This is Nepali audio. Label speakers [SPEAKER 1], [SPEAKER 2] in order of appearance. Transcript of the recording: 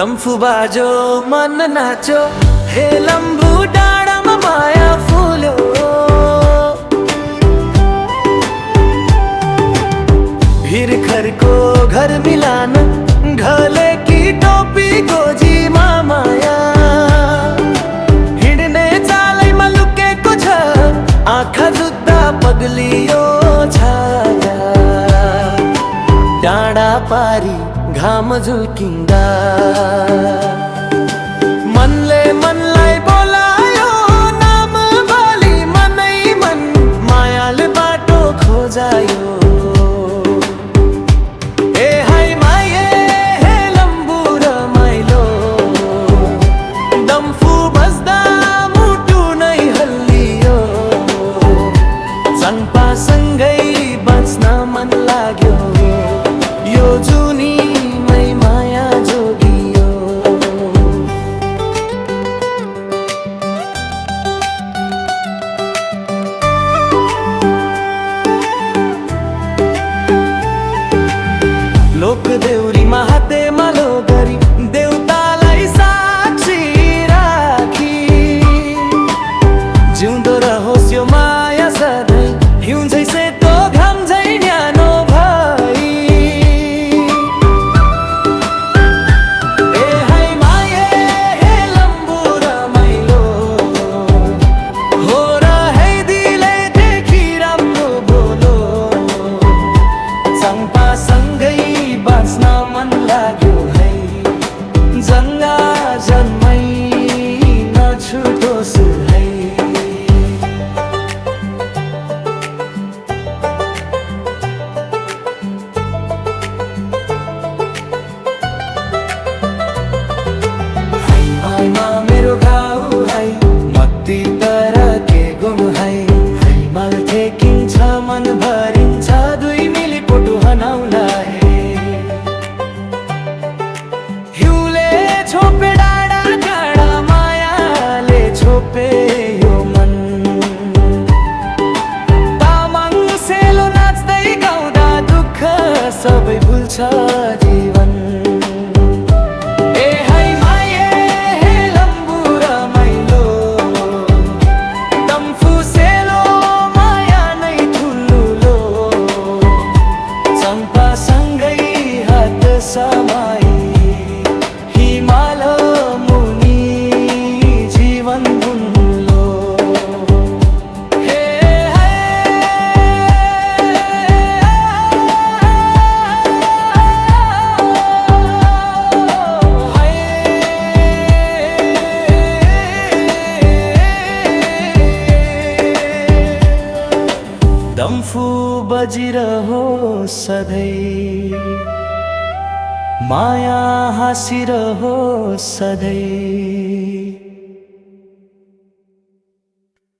[SPEAKER 1] डम्फु बाजो मन नाचो, हे लम्बू डाँडामा माया फुल्यो। हिरखरको घर मिलान, घले की टोपी गोजीमा माया। हिँड्ने चालैमा लुकेको छ, आँखा जुत्ता पग्लियो छाया। डाँडा पारी घाम झुल्किँदा मनले मनलाई बोलायो, नाम भली मनै मन मायाले बाटो खोजायो। ए हाय माये हे लम्बू रमाइलो, डम्फु बज्दा मुटु नै हल्लियो। चम्पासँगै बाँच्न मन लाग्यो, यो जुनीमै माया जोगियो। लोकदेउरीमा हाते मालो गरी देउतालाई साक्षी राखी। जिउँदो रहोस् यो माया सधैँ, हिउँ झै सेतो घाम झै न्यानो भई। ए हाय माये हे लम्बू रमाइलो, हो र है दिलैदेखि राम्रो बोलो। चम्पासँगै बाँच्न मन लाग्यो है, जङ्गा जन्मै नछुटोस् है। हाइमा मेरो घाउ है, मत्ती तर के गुम है। हाइमाल ठेकिन्छ मन भरिन्छ, दुई मिली पोटु हनाउला है। हिउँले छोपे डाँडा काँडा, मायाले छोपे यो मन। तामाङ सेलो नाच्दै गाउँदा दुःख सबै भुल्छ जीवन। ए हाय माये हे लम्बू रमाइलो, डम्फु सेलो माया नै ठुलो। चम्पासँगै हात समाई, हिमाल मुनि जीवन बुन्लो। हे डम्फु बजिरहोस् सधैँ, माया हाँसिरहोस् सधैँ।